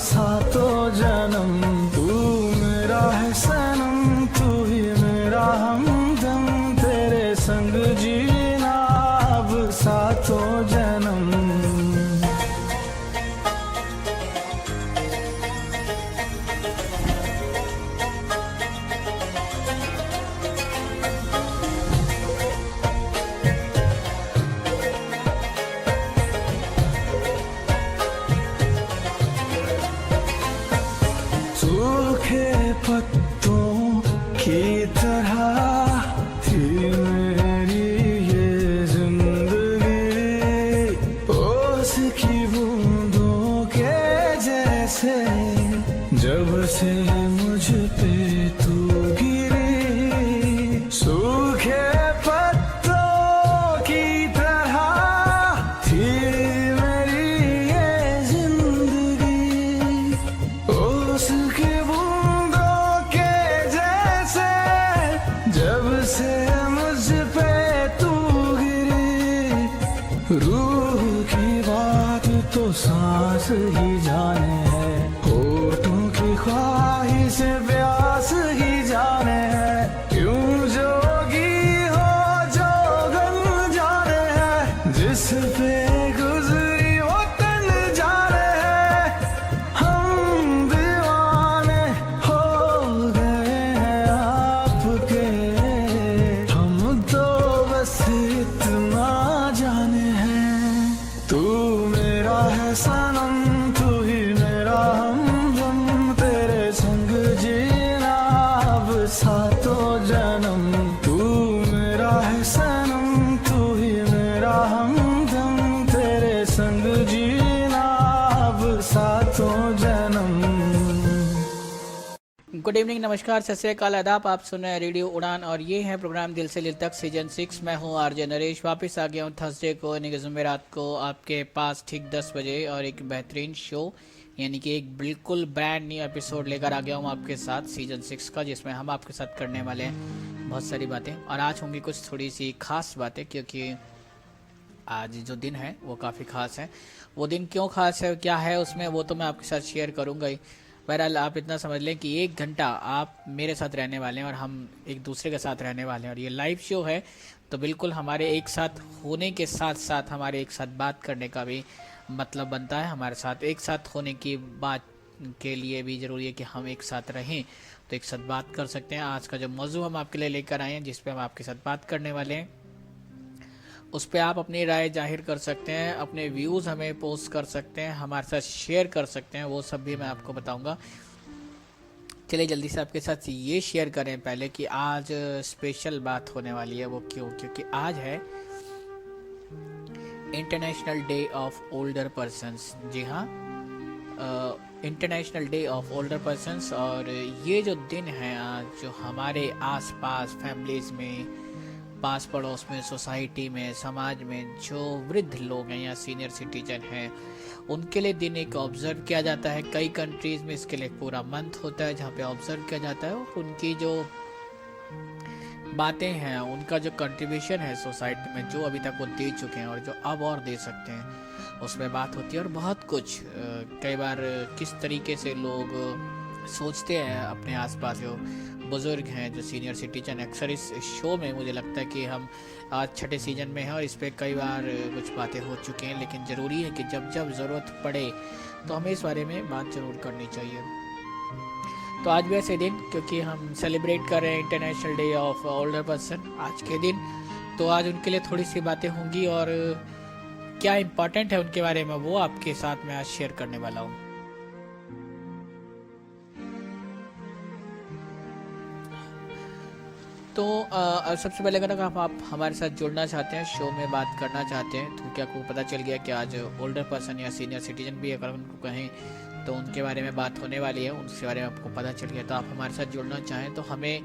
सातों जन्म तू मेरा है सनम, तू ही मेरा हमदम, तेरे संग जीना अब सातों जन्म। सूखे पत्तों की तरह थी मेरी ये जिंदगी, ओस की बूंदों के जैसे जब से मुझ पे तू गिरी। सूखे पत्तों की तरह थी मेरी ये जिंदगी, ओस की बूंदों के जैसे जब से मुझ पे तू गिरी। रूह की बात तो सांस ही जाने है, होठों की ख्वाहिश प्यास ही जाने है, क्यों जोगी हो जोगन जाने है, जिस पे गुजरी वो तन जाने है। हम दीवाने हो गए हैं आपके, हम तो बस इतना जाने हैं। तू मेरा है सनम, तू ही मेरा हमदम, तेरे संग जीना अब सातों जन्म। तू मेरा है सनम, तू ही मेरा हमदम, तेरे संग जीना अब सातों जन्म। गुड इवनिंग, नमस्कार, सत श्री अकाल, आदाब। आप सुन रहे हैं रेडियो उड़ान और ये है प्रोग्राम दिल से दिल तक सीजन 6। मैं हूँ आरजे नरेश। वापस आ गया हूँ थर्सडे को यानी कि जुमेरात को आपके पास ठीक 10 बजे और एक बेहतरीन शो यानी कि एक बिल्कुल ब्रांड न्यू एपिसोड लेकर आ गया हूँ आपके साथ सीजन 6 का, जिसमें हम आपके साथ करने वाले हैं बहुत सारी बातें। और आज होंगी कुछ थोड़ी सी खास बातें, क्योंकि आज जो दिन है वो काफ़ी ख़ास है। वो दिन क्यों ख़ास है, क्या है उसमें, वो तो मैं आपके साथ शेयर करूँगा ही। बहरहाल आप इतना समझ लें कि 1 घंटा आप मेरे साथ रहने वाले हैं और हम एक दूसरे के साथ रहने वाले हैं। और ये लाइव शो है तो बिल्कुल हमारे एक साथ होने के साथ साथ हमारे एक साथ बात करने का भी मतलब बनता है। हमारे साथ एक साथ होने की बात के लिए भी ज़रूरी है कि हम एक साथ रहें, तो एक साथ बात कर सकते हैं। आज का जो मौजू हम आपके लिए लेकर आए हैं, जिस पे हम आपके साथ बात करने वाले हैं, उस पर आप अपनी राय जाहिर कर सकते हैं, अपने व्यूज़ हमें पोस्ट कर सकते हैं, हमारे साथ शेयर कर सकते हैं, वो सब भी मैं आपको बताऊंगा। चलिए जल्दी से आपके साथ ये शेयर करें पहले कि आज स्पेशल बात होने वाली है। वो क्यों? क्योंकि आज है international day of older persons. जी हाँ, international day of older persons. और ये जो दिन है आज, जो हमारे आसपास फैमिलीज़ में, पास पड़ोस में, सोसाइटी में, समाज में जो वृद्ध लोग हैं या सीनियर सिटीजन हैं, उनके लिए दिन एक ऑब्जर्व किया जाता है। कई कंट्रीज़ में इसके लिए पूरा मंथ होता है जहाँ पे ऑब्जर्व किया जाता है, और उनकी जो बातें हैं, उनका जो कंट्रीब्यूशन है सोसाइटी में, जो अभी तक वो दे चुके हैं और जो अब और दे सकते हैं, उसमें बात होती है। और बहुत कुछ कई बार किस तरीके से लोग सोचते हैं अपने आसपास जो बुज़ुर्ग हैं, जो सीनियर सिटीजन। अक्सर इस शो में मुझे लगता है कि हम आज 6ठे सीजन में हैं और इस पर कई बार कुछ बातें हो चुकी हैं, लेकिन ज़रूरी है कि जब जब ज़रूरत पड़े तो हमें इस बारे में बात ज़रूर करनी चाहिए। तो आज भी ऐसे दिन, क्योंकि हम सेलिब्रेट कर रहे हैं international day of older person आज के दिन, तो आज उनके लिए थोड़ी सी बातें होंगी और क्या इम्पोर्टेंट है उनके बारे में वो आपके साथ मैं आज शेयर करने वाला हूँ। तो सबसे पहले अगर आप हमारे साथ जुड़ना चाहते हैं, शो में बात करना चाहते हैं, तो क्या आपको पता चल गया कि आज ओल्डर पर्सन या सीनियर सिटीजन भी अगर उनको कहें तो उनके बारे में बात होने वाली है, उनके बारे में आपको पता चल गया। तो आप हमारे साथ जुड़ना चाहें तो हमें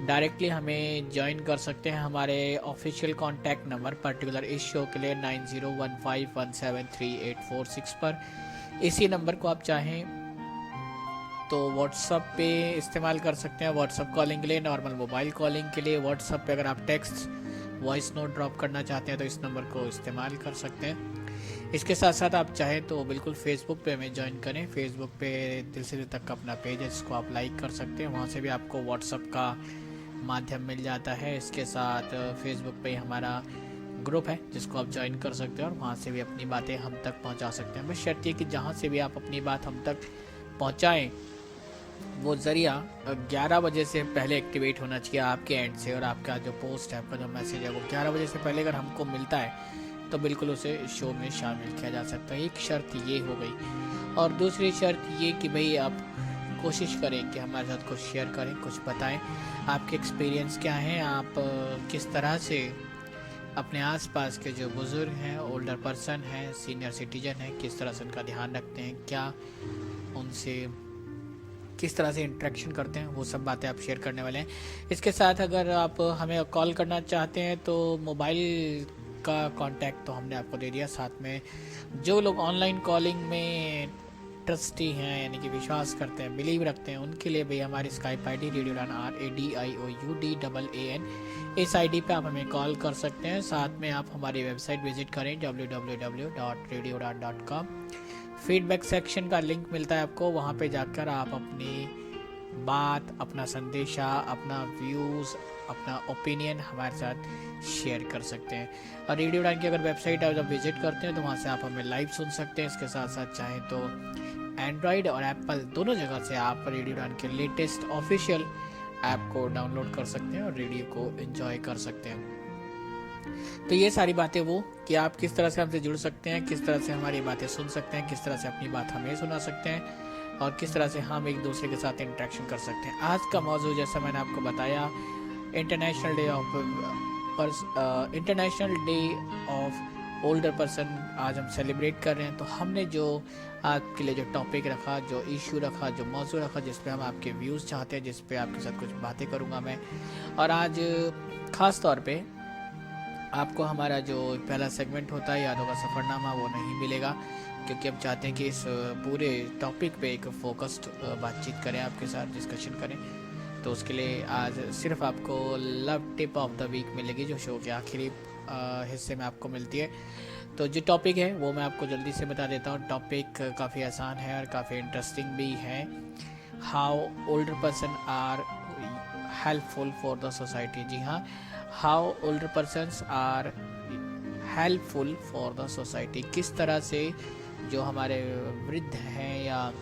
डायरेक्टली हमें ज्वाइन कर सकते हैं हमारे ऑफिशियल कॉन्टैक्ट नंबर पर्टिकुलर इस शो के लिए 9015173846 पर। इसी नंबर को आप चाहें तो व्हाट्सअप पे इस्तेमाल कर सकते हैं, व्हाट्सअप कॉलिंग के लिए, नॉर्मल मोबाइल कॉलिंग के लिए। व्हाट्सअप पे अगर आप टेक्स्ट वॉइस नोट ड्रॉप करना चाहते हैं तो इस नंबर को इस्तेमाल कर सकते हैं। इसके साथ साथ आप चाहें तो बिल्कुल फेसबुक पे हमें ज्वाइन करें। फेसबुक पे दिल से दिल तक का अपना पेज है, जिसको आप लाइक कर सकते हैं। वहाँ से भी आपको व्हाट्सअप का माध्यम मिल जाता है। इसके साथ फेसबुक पे हमारा ग्रुप है, जिसको आप ज्वाइन कर सकते हैं और वहाँ से भी अपनी बातें हम तक पहुँचा सकते हैं। बस शर्त ये कि जहाँ से भी आप अपनी बात हम तक पहुँचाएँ, वो ज़रिया 11 बजे से पहले एक्टिवेट होना चाहिए आपके एंड से, और आपका जो पोस्ट है, आपका जो मैसेज है, वो 11 बजे से पहले अगर हमको मिलता है तो बिल्कुल उसे शो में शामिल किया जा सकता है। एक शर्त ये हो गई। और दूसरी शर्त ये कि भाई आप कोशिश करें कि हमारे साथ कुछ शेयर करें, कुछ बताएं, आपके एक्सपीरियंस क्या हैं, आप किस तरह से अपने आसपास के जो बुज़ुर्ग हैं, ओल्डर पर्सन हैं, सीनियर सिटीजन हैं, किस तरह से उनका ध्यान रखते हैं, क्या उनसे किस तरह से इंटरेक्शन करते हैं, वो सब बातें आप शेयर करने वाले हैं। इसके साथ अगर आप हमें कॉल करना चाहते हैं तो मोबाइल का कांटेक्ट तो हमने आपको दे दिया। साथ में जो लोग ऑनलाइन कॉलिंग में ट्रस्टी हैं, यानी कि विश्वास करते हैं, बिलीव रखते हैं, उनके लिए भी हमारी स्काइप आई डी रेडियो उड़ान RADIOUDAAN, इस आईडी पे आप हमें कॉल कर सकते हैं। साथ में आप हमारी वेबसाइट विजिट करें www.radioudan.com। फीडबैक सेक्शन का लिंक मिलता है आपको, वहाँ पे जाकर आप अपनी बात, अपना संदेशा, अपना व्यूज़, अपना ओपिनियन हमारे साथ शेयर कर सकते हैं। और रेडियो उड़ान की अगर वेबसाइट आप जब विजिट करते हैं तो वहाँ से आप हमें लाइव सुन सकते हैं। इसके साथ साथ चाहें तो एंड्रॉयड और एप्पल दोनों जगह से आप रेडियो उड़ान के लेटेस्ट ऑफिशियल ऐप को डाउनलोड कर सकते हैं और रेडियो को एंजॉय कर सकते हैं। तो ये सारी बातें वो कि आप किस तरह से हमसे जुड़ सकते हैं, किस तरह से हमारी बातें सुन सकते हैं, किस तरह से अपनी बात हमें सुना सकते हैं, और किस तरह से हम एक दूसरे के साथ इंटरेक्शन कर सकते हैं। आज का मौजू, जैसा मैंने आपको बताया, international day of older person आज हम सेलिब्रेट कर रहे हैं। तो हमने जो आपके लिए जो टॉपिक रखा, जो इशू रखा, जो मौजू रखा, जिस पे हम आपके व्यूज़ चाहते हैं, जिस पे आपके साथ कुछ बातें करूँगा मैं। और आज ख़ास तौर पे आपको हमारा जो पहला सेगमेंट होता है यादों का सफ़रनामा, वो नहीं मिलेगा, क्योंकि हम चाहते हैं कि इस पूरे टॉपिक पे एक फोकस्ड बातचीत करें, आपके साथ डिस्कशन करें। तो उसके लिए आज सिर्फ आपको love tip of the week मिलेगी, जो शो के आखिरी हिस्से में आपको मिलती है। तो जो टॉपिक है वो मैं आपको जल्दी से बता देता हूँ। टॉपिक काफ़ी आसान है और काफ़ी इंटरेस्टिंग भी है। How older person are helpful for the society. जी हाँ, how older persons are helpful for the society. किस तरह से जो हमारे वृद्ध हैं या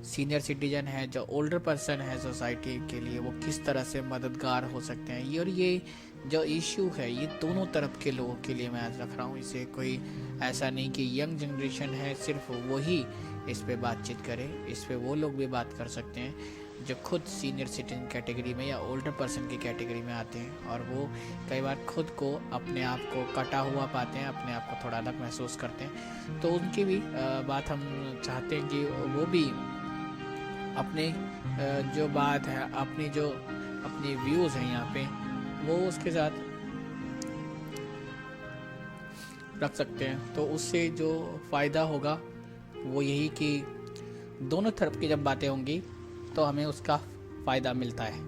सीनियर सिटीजन है, जो ओल्डर पर्सन है सोसाइटी के लिए, वो किस तरह से मददगार हो सकते हैं। और ये जो इशू है ये दोनों तरफ के लोगों के लिए मैं आज रख रहा हूँ। इसे कोई ऐसा नहीं कि यंग जनरेशन है सिर्फ वही इस पे बातचीत करे, इस पे वो लोग भी बात कर सकते हैं जो खुद सीनियर सिटीजन कैटेगरी में या ओल्डर पर्सन की कैटेगरी में आते हैं, और वो कई बार खुद को, अपने आप को कटा हुआ पाते हैं, अपने आप को थोड़ा अलग महसूस करते हैं। तो उनकी भी बात हम चाहते हैं कि वो भी अपने जो बात है, अपनी व्यूज़ हैं यहाँ पे, वो उसके साथ रख सकते हैं। तो उससे जो फ़ायदा होगा वो यही कि दोनों तरफ की जब बातें होंगी तो हमें उसका फ़ायदा मिलता है।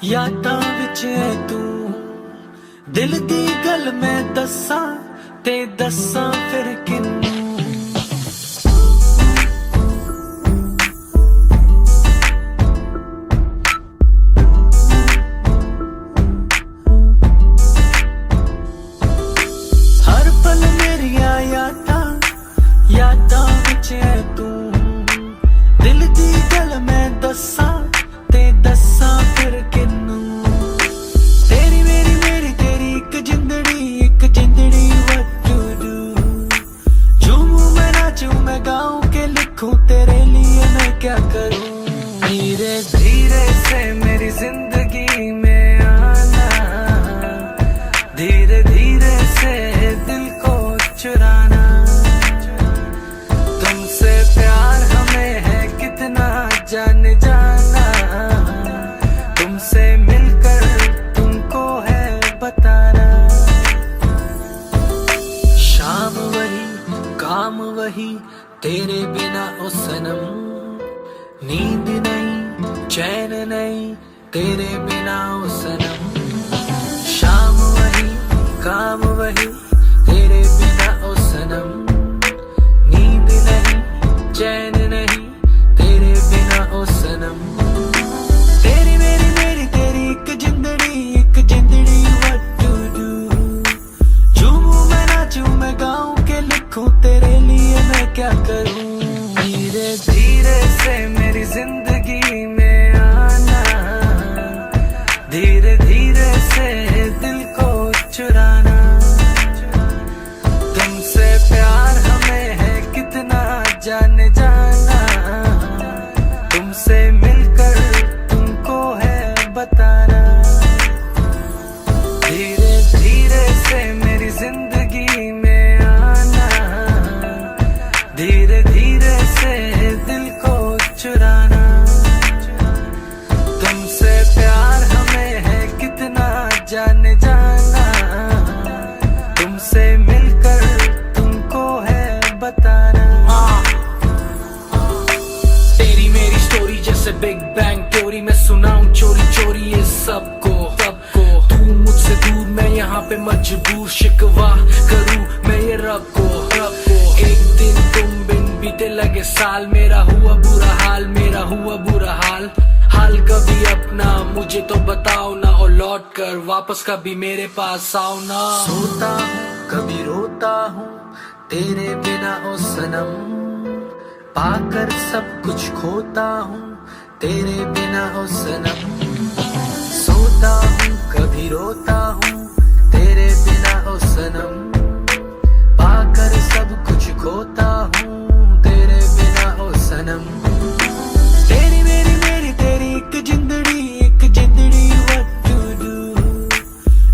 यादां विच तू दिल दी गल मैं दस्सां ते दस्सां फिर किन्नू। मैं गाऊं के लिखूं तेरे लिए मैं क्या करूं। धीरे धीरे से मेरी जिंदगी में आना, धीरे धीरे से दिल को चुराना। तुमसे प्यार हमें है कितना जान जाना, तुमसे मिलकर तुमको है बताना। शाम वही काम वही तेरे बिना ओ सनम, नींद नहीं चैन नहीं तेरे बिना ओ सनम। शाम वही काम वही तेरे बिना ओ सनम, नींद नहीं चैन नहीं तेरे बिना ओ सनम। तेरी मेरी तेरी एक जिंदड़ी what to do। झूमूं मैं नाचूं मैं गाऊं के लिखूं तेरे लिए मैं क्या करूं। धीरे धीरे से मेरी जिंदगी में आना, धीरे धीरे से दिल को चुराना। तुमसे प्यार हमें है कितना जान जाना, तुमसे मिलकर तुमको है बताना। धीरे धीरे से मेरी जिंदगी में आना, धीरे धीरे से दिल को चुराना। तुमसे प्यार हमें है कितना जान जाना, तुमसे मिलकर तुमको है बताना। तेरी मेरी स्टोरी जैसे बिग बैंग थ्योरी, मैं सुनाऊं चोरी चोरी ये सबको सबको। तू मुझसे दूर मैं यहाँ पे मजबूर, शिकवा करूँ मैं ये रब को। एक दिन तुम बिन बीते लगे साल, मेरा हुआ बुरा हाल, मेरा हुआ बुरा हाल। हाल कभी अपना मुझे तो बताओ ना, और लौट कर वापस कभी मेरे पास आओ ना। सोता हूँ कभी रोता हूँ तेरे बिना ओ सनम, पाकर सब कुछ खोता हूँ तेरे बिना ओ सनम। सोता हूँ कभी रोता हूँ तेरे बिना ओ सनम, पाकर सब कुछ खोता हूँ तेरे बिना ओ सनम। तेरी मेरी तेरी एक जिंदड़ी what to do।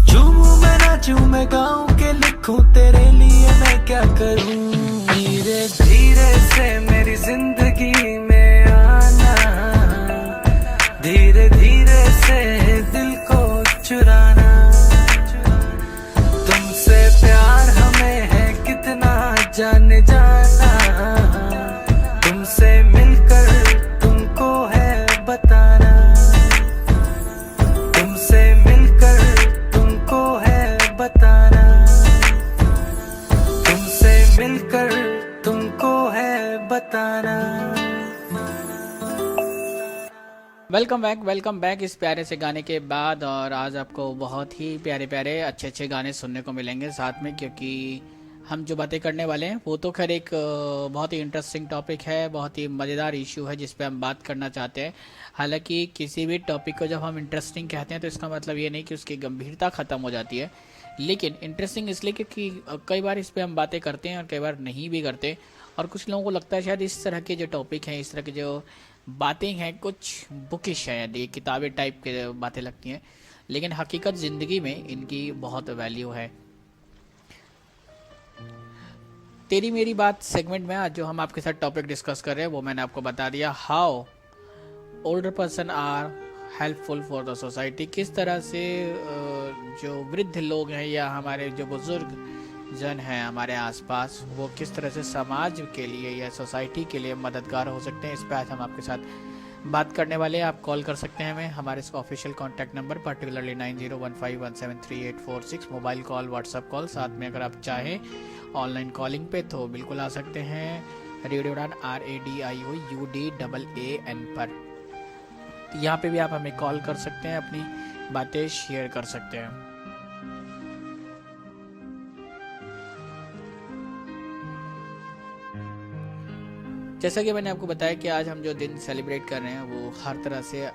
झूमूं मैं नाचूं मैं गाऊं के लिखूं तेरे लिए मैं क्या करूं। धीरे धीरे से मेरी जिंदगी में आना, धीरे धीरे से दिल को चुराना। तुमसे प्यार हमें है कितना जान जाना, तुमसे मिलकर तुमको है बताना। तुमसे मिलकर तुमको है बताना, तुमसे मिलकर तुमको है बताना। वेलकम बैक इस प्यारे से गाने के बाद। और आज आपको बहुत ही प्यारे प्यारे अच्छे अच्छे गाने सुनने को मिलेंगे साथ में, क्योंकि हम जो बातें करने वाले हैं वो तो खैर एक बहुत ही इंटरेस्टिंग टॉपिक है, बहुत ही मज़ेदार इशू है जिस पे हम बात करना चाहते हैं। हालांकि किसी भी टॉपिक को जब हम इंटरेस्टिंग कहते हैं तो इसका मतलब ये नहीं कि उसकी गंभीरता ख़त्म हो जाती है, लेकिन इंटरेस्टिंग इसलिए क्योंकि कई बार इस पर हम बातें करते हैं और कई बार नहीं भी करते। और कुछ लोगों को लगता है शायद इस तरह के जो टॉपिक हैं, इस तरह की जो बातें हैं कुछ बुकिश है, ये किताबें टाइप के बातें लगती हैं, लेकिन हकीकत ज़िंदगी में इनकी बहुत वैल्यू है। तेरी मेरी बात सेगमेंट में आज जो हम आपके साथ टॉपिक डिस्कस कर रहे हैं वो मैंने आपको बता दिया, how older person are helpful for the society. किस तरह से जो वृद्ध लोग हैं या हमारे जो बुजुर्ग जन हैं हमारे आसपास, वो किस तरह से समाज के लिए या सोसाइटी के लिए मददगार हो सकते हैं, इस पर आज हम आपके साथ बात करने वाले हैं। आप कॉल कर सकते हैं हमें, हमारे इसका official contact number particularly 9015173846, mobile call, WhatsApp call, साथ में अगर आप चाहें ऑनलाइन कॉलिंग पे तो बिल्कुल आ सकते हैं रेडियो उड़ान RADIOUDAAN पर। यहाँ पे भी आप हमें कॉल कर सकते हैं, अपनी बातें शेयर कर सकते हैं। जैसा कि मैंने आपको बताया कि आज हम जो दिन सेलिब्रेट कर रहे हैं वो हर तरह से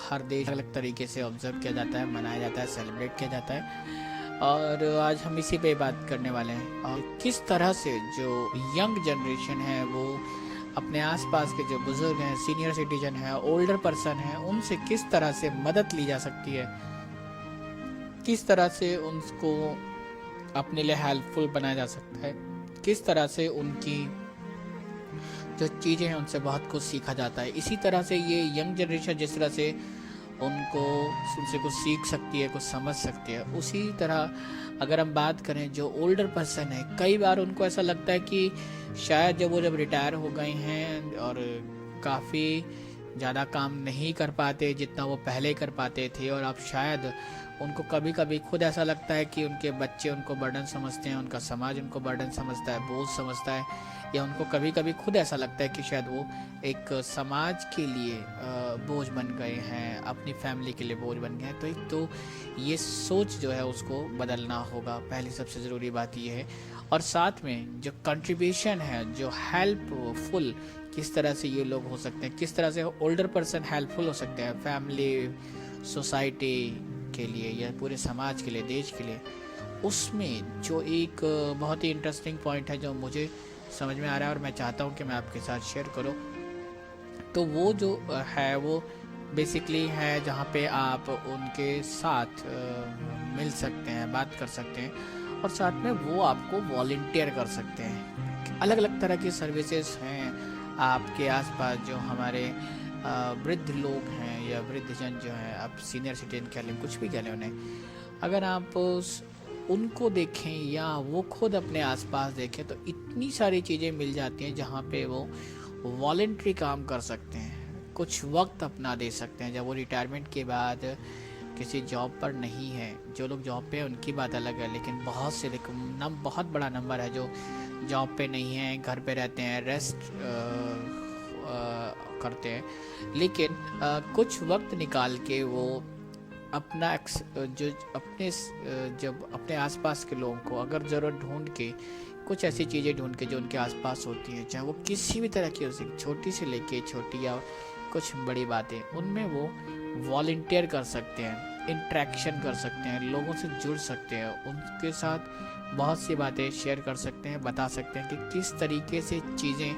हर देश अलग तरीके से ऑब्जर्व किया जाता है, मनाया जाता है, सेलिब्रेट किया जाता है। और आज हम इसी पे बात करने वाले हैं। और किस तरह से जो यंग जनरेशन है वो अपने आसपास के जो बुजुर्ग हैं, सीनियर सिटीजन हैं, ओल्डर पर्सन हैं, उनसे किस तरह से मदद ली जा सकती है, किस तरह से उनको अपने लिए हेल्पफुल बनाया जा सकता है, किस तरह से उनकी जो चीज़ें हैं उनसे बहुत कुछ सीखा जाता है। इसी तरह से ये यंग जनरेशन जिस तरह से उनसे कुछ सीख सकती है, कुछ समझ सकती है, उसी तरह अगर हम बात करें जो ओल्डर पर्सन है, कई बार उनको ऐसा लगता है कि शायद जब रिटायर हो गए हैं और काफ़ी ज़्यादा काम नहीं कर पाते जितना वो पहले कर पाते थे, और अब शायद उनको कभी कभी खुद ऐसा लगता है कि उनके बच्चे उनको बर्डन समझते हैं, उनका समाज उनको बर्डन समझता है, बोझ समझता है, या उनको कभी कभी खुद ऐसा लगता है कि शायद वो एक समाज के लिए बोझ बन गए हैं, अपनी फैमिली के लिए बोझ बन गए हैं। तो एक तो ये सोच जो है उसको बदलना होगा, पहली सबसे ज़रूरी बात ये है। और साथ में जो कंट्रीब्यूशन है, जो हेल्पफुल किस तरह से ये लोग हो सकते हैं, किस तरह से ओल्डर पर्सन हेल्पफुल हो सकते हैं फैमिली, सोसाइटी के लिए या पूरे समाज के लिए, देश के लिए, उसमें जो एक बहुत ही इंटरेस्टिंग पॉइंट है जो मुझे समझ में आ रहा है और मैं चाहता हूँ कि मैं आपके साथ शेयर करूँ, तो वो जो है वो बेसिकली है जहाँ पे आप उनके साथ मिल सकते हैं, बात कर सकते हैं, और साथ में वो आपको वॉलंटियर कर सकते हैं। अलग अलग तरह की सर्विसेज हैं आपके आसपास जो हमारे वृद्ध लोग हैं या वृद्धजन जो हैं, आप सीनियर सिटीजन कह लें, कुछ भी कह लें उन्हें, अगर आप उनको देखें या वो खुद अपने आसपास देखें तो इतनी सारी चीज़ें मिल जाती हैं जहाँ पे वो वॉलंटरी काम कर सकते हैं, कुछ वक्त अपना दे सकते हैं। जब वो रिटायरमेंट के बाद किसी जॉब पर नहीं है, जो लोग जॉब पे हैं उनकी बात अलग है, लेकिन बहुत से बहुत बड़ा नंबर है जो जॉब पे नहीं है, घर पे रहते हैं, रेस्ट करते हैं, लेकिन कुछ वक्त निकाल के वो अपना जब अपने आसपास के लोगों को अगर ज़रूरत ढूंढ के कुछ ऐसी चीज़ें ढूंढ के जो उनके आसपास होती हैं, चाहे वो किसी भी तरह की हो सकती, छोटी से लेके छोटी या कुछ बड़ी बातें, उनमें वो वॉलंटियर कर सकते हैं, इंटरेक्शन कर सकते हैं, लोगों से जुड़ सकते हैं, उनके साथ बहुत सी बातें शेयर कर सकते हैं, बता सकते हैं कि किस तरीके से चीज़ें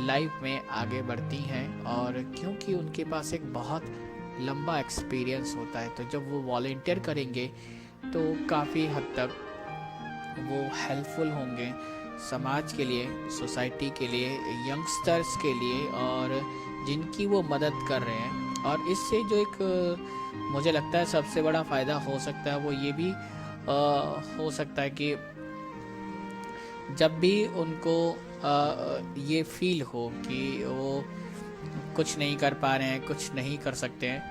लाइफ में आगे बढ़ती हैं। और क्योंकि उनके पास एक बहुत लंबा एक्सपीरियंस होता है, तो जब वो वॉलंटियर करेंगे तो काफ़ी हद तक वो हेल्पफुल होंगे समाज के लिए, सोसाइटी के लिए, यंगस्टर्स के लिए, और जिनकी वो मदद कर रहे हैं। और इससे जो एक मुझे लगता है सबसे बड़ा फ़ायदा हो सकता है वो ये भी हो सकता है कि जब भी उनको ये फील हो कि वो कुछ नहीं कर पा रहे हैं, कुछ नहीं कर सकते हैं,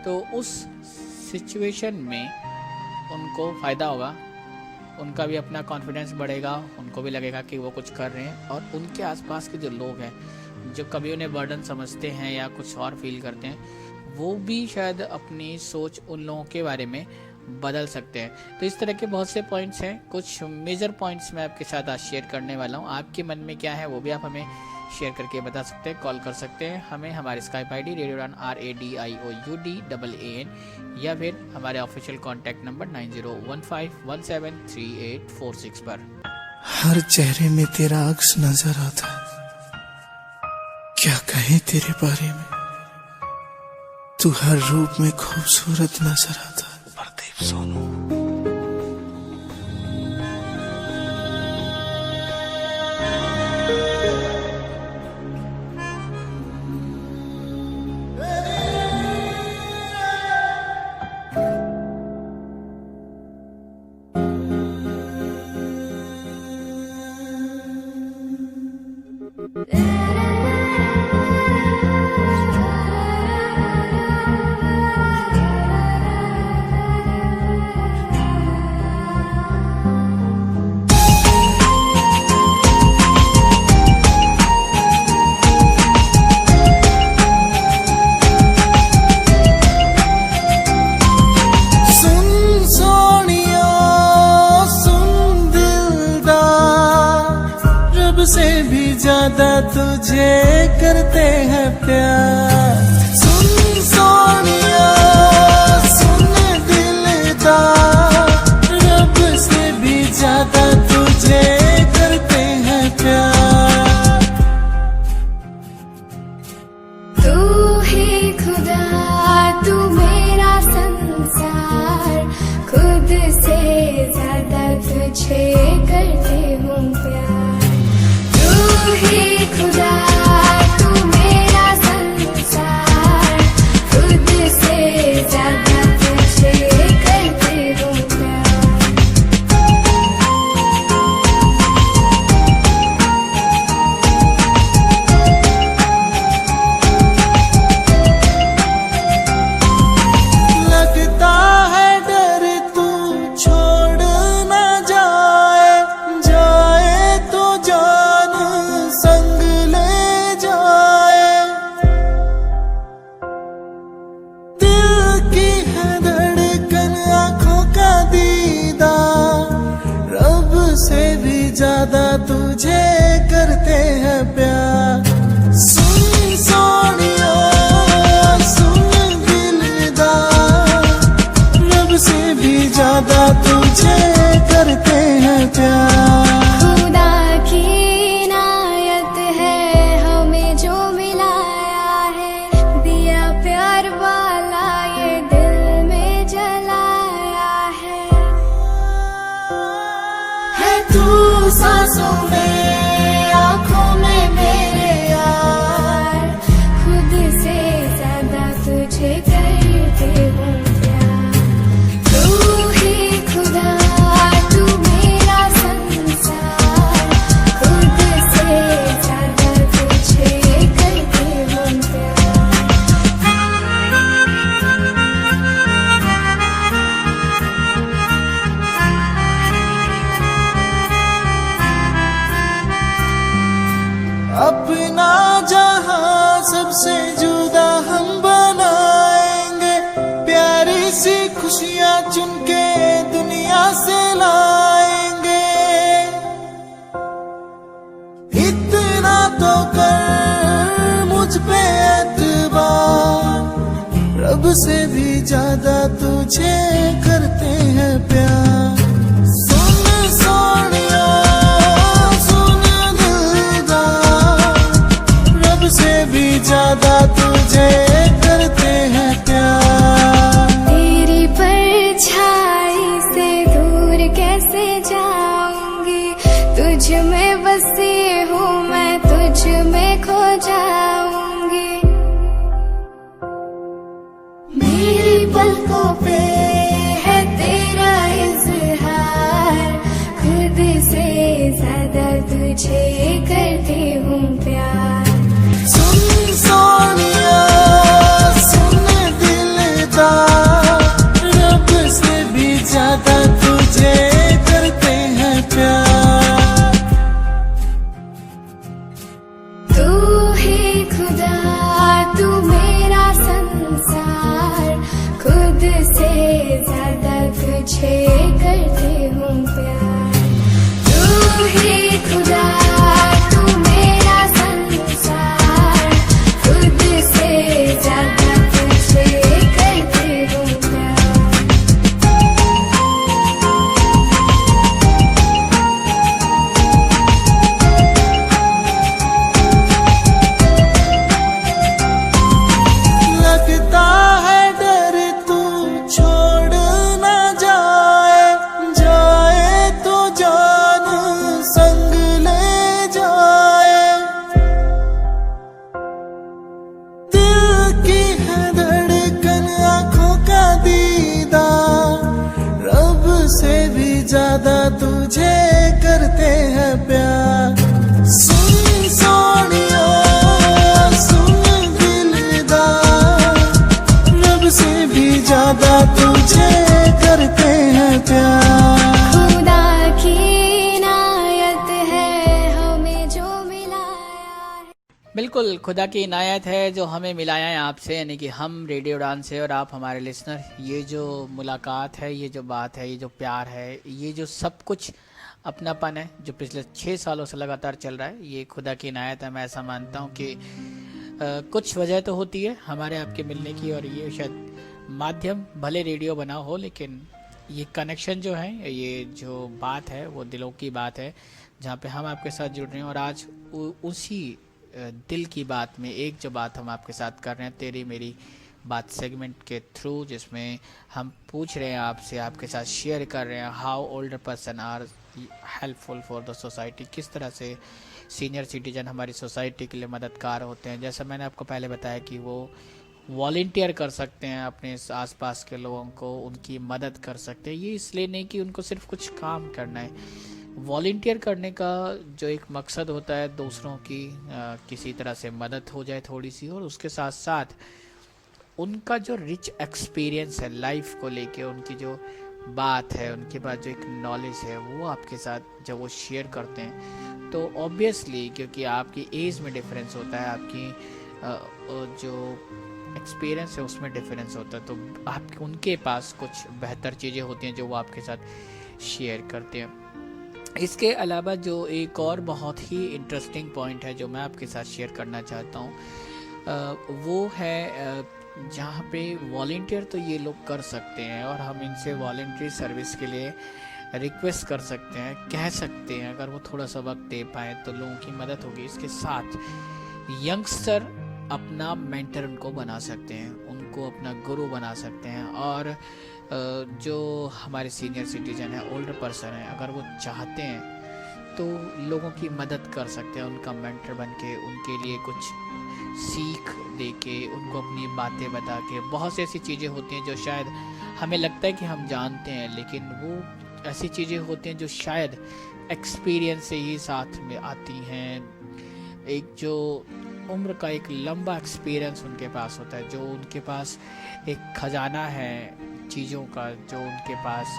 तो उस सिचुएशन में उनको फ़ायदा होगा, उनका भी अपना कॉन्फिडेंस बढ़ेगा, उनको भी लगेगा कि वो कुछ कर रहे हैं, और उनके आसपास के जो लोग हैं जो कभी उन्हें बर्डन समझते हैं या कुछ और फील करते हैं, वो भी शायद अपनी सोच उन लोगों के बारे में बदल सकते हैं। तो इस तरह के बहुत से पॉइंट्स हैं, कुछ मेजर पॉइंट्स मैं आपके साथ आज शेयर करने वाला हूँ। आपके मन में क्या है वो भी आप हमें शेयर करके बता सकते हैं, कॉल कर सकते हैं हमें, हमारे स्काइप ID रेडियो उड़ान RADIOUDAAN, या फिर हमारे ऑफिशियल कॉन्टैक्ट नंबर 9015173846 पर। हर चेहरे में तेरा अक्स नजर आता है, क्या कहें तेरे बारे में, तू हर रूप में खूबसूरत नजर आता है। प्रदीप सोनू। से भी ज्यादा तुझे करते हैं प्यार। सुन सोनिया सुन दिलदार, रब ही खुदा तू मेरा संसार, खुद से ज्यादा तुझे करती हूँ प्यार। लगता है डर तू छोड़ ना जाए, जाए तो जान संग ले जाए। दिल की है धड़कन आंखों का दीदार, रब से भी ज्यादा तुझे करते हैं प्यार। सुन सोनिया सुन दिलदार, रब से भी ज्यादा तुझे करते हैं प्यार। खुदा की इनायत है हमें जो मिलाया है, दिया प्यार वाला ये दिल में जलाया है तू सांसों में आँखों में मेरे यार, खुद से ज्यादा तुझे करती हूँ प्यार। तू ही खुदा तू मेरा संसार, खुद से ज्यादा तुझे करती हूँ प्यार। अपना जहां सबसे जुदा हम बनाएंगे, प्यारी सी खुशियां चुन के दुनिया से लाएंगे। इतना तो कर मुझ पे एतबार, रब से भी ज्यादा तुझे करते हैं प्यार। सुन सोनिया सुन दिलदार, रब से भी ज्यादा तुझे करते हैं प्यार। तेरी परछाई से दूर कैसे जाऊंगी, तुझ में बसी हूँ मैं, तुझ में खो जाऊंगी। मेरी पलकों पे है तेरा इज़हार, खुद से ज्यादा तुझे करती हूँ प्यार। सुन सोनिया सुन दिलदार, रब से भी ज्यादा तुझे करते हैं प्यार। तू ही खुदा तू मेरा संसार, खुद से ज्यादा तुझे करती हूँ प्यार। तू ही खुदा तू मेरा संसार, खुद से ज्यादा तुझे करती हूँ प्यार। लगता है डर तू छोड़ ना जाए, जाए तो जान संग ले जाए। दिल की है धड़कन आंखों का दीदार, रब से भी ज्यादा तुझे करते हैं प्यार। सुन सोनिया सुन दिलदार, रब से भी ज्यादा तुझे करते हैं प्यार। खुदा की इनायत है हमें जो मिलाया है। बिल्कुल खुदा की इनायत है जो हमें मिलाया है आपसे, यानी कि हम रेडियो उड़ान से और आप हमारे लिसनर। ये जो मुलाकात है, ये जो बात है, ये जो प्यार है, ये जो सब कुछ अपनापन है जो पिछले 6 सालों से लगातार चल रहा है, ये खुदा की इनायत है। मैं ऐसा मानता हूँ कि कुछ वजह तो होती है हमारे आपके मिलने की, और ये शायद माध्यम भले रेडियो बना हो, लेकिन ये कनेक्शन जो है, ये जो बात है वो दिलों की बात है, जहाँ पे हम आपके साथ जुड़ रहे हैं। और आज उसी दिल की बात में एक जो बात हम आपके साथ कर रहे हैं, तेरी मेरी बात सेगमेंट के थ्रू, जिसमें हम पूछ रहे हैं आपसे, आपके साथ शेयर कर रहे हैं how older person are helpful for the society. किस तरह से सीनियर सिटीजन हमारी सोसाइटी के लिए मददगार होते हैं। जैसा मैंने आपको पहले बताया कि वो वॉलेंटियर कर सकते हैं, अपने आसपास के लोगों को उनकी मदद कर सकते हैं। ये इसलिए नहीं कि उनको सिर्फ कुछ काम करना है, वॉलेंटियर करने का जो एक मकसद होता है दूसरों की किसी तरह से मदद हो जाए थोड़ी सी, और उसके साथ साथ उनका जो रिच एक्सपीरियंस है लाइफ को लेके, उनकी जो बात है, उनके पास जो एक नॉलेज है वो आपके साथ जब वो शेयर करते हैं तो ऑब्वियसली, क्योंकि आपकी एज में डिफरेंस होता है, आपकी जो एक्सपीरियंस है उसमें डिफरेंस होता है, तो आप उनके पास कुछ बेहतर चीज़ें होती हैं जो वो आपके साथ शेयर करते हैं। इसके अलावा जो एक और बहुत ही इंटरेस्टिंग पॉइंट है जो मैं आपके साथ शेयर करना चाहता हूँ, वो है जहाँ पे वॉलेंटियर तो ये लोग कर सकते हैं और हम इनसे वॉलेंट्री सर्विस के लिए रिक्वेस्ट कर सकते हैं, कह सकते हैं, अगर वो थोड़ा सा वक्त दे पाए तो लोगों की मदद होगी। इसके साथ यंगस्टर अपना मेंटर उनको बना सकते हैं, उनको अपना गुरु बना सकते हैं, और जो हमारे सीनियर सिटीजन है, ओल्डर पर्सन है, अगर वो चाहते हैं तो लोगों की मदद कर सकते हैं, उनका मेंटर बन के, उनके लिए कुछ सीख दे के, उनको अपनी बातें बता के। बहुत सी ऐसी चीज़ें होती हैं जो शायद हमें लगता है कि हम जानते हैं, लेकिन वो ऐसी चीज़ें होती हैं जो शायद एक्सपीरियंस से ही साथ में आती हैं। एक जो उम्र का एक लंबा एक्सपीरियंस उनके पास होता है, जो उनके पास एक खजाना है चीज़ों का जो उनके पास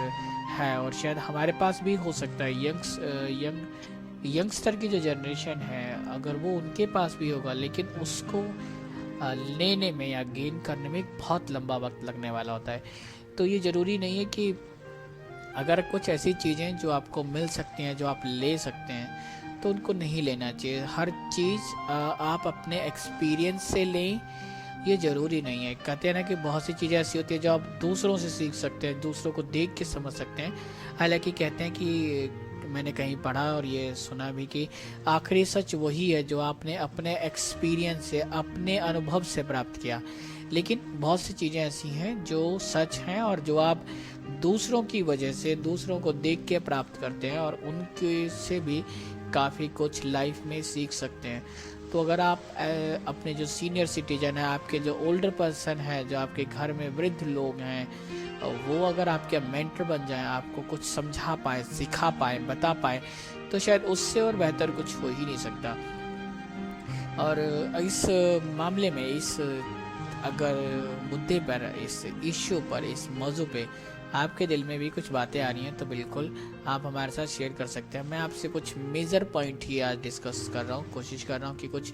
है, और शायद हमारे पास भी हो सकता है। यंगस्टर की जो जनरेशन है अगर वो उनके पास भी होगा, लेकिन उसको लेने में या गेन करने में एक बहुत लंबा वक्त लगने वाला होता है। तो ये ज़रूरी नहीं है कि अगर कुछ ऐसी चीज़ें जो आपको मिल सकती हैं, जो आप ले सकते हैं, तो उनको नहीं लेना चाहिए। हर चीज़ आप अपने एक्सपीरियंस से लें, ये ज़रूरी नहीं है। कहते हैं ना कि बहुत सी चीज़ें ऐसी होती है जो आप दूसरों से सीख सकते हैं, दूसरों को देख के समझ सकते हैं। हालांकि कहते हैं कि मैंने कहीं पढ़ा और ये सुना भी कि आखिरी सच वही है जो आपने अपने एक्सपीरियंस से, अपने अनुभव से प्राप्त किया। लेकिन बहुत सी चीज़ें ऐसी हैं जो सच हैं और जो आप दूसरों की वजह से, दूसरों को देख के प्राप्त करते हैं, और उनके से भी काफ़ी कुछ लाइफ में सीख सकते हैं। तो अगर आप अपने जो सीनियर सिटीजन है, आपके जो ओल्डर पर्सन है, जो आपके घर में वृद्ध लोग हैं, वो अगर आपके मेंटर बन जाएं, आपको कुछ समझा पाए, सिखा पाए, बता पाए, तो शायद उससे और बेहतर कुछ हो ही नहीं सकता। और इस मामले में, इस अगर मुद्दे पर, इस इश्यू पर, इस मौजू पे आपके दिल में भी कुछ बातें आ रही हैं तो बिल्कुल आप हमारे साथ शेयर कर सकते हैं। मैं आपसे कुछ मेजर पॉइंट ही आज डिस्कस कर रहा हूँ, कोशिश कर रहा हूँ कि कुछ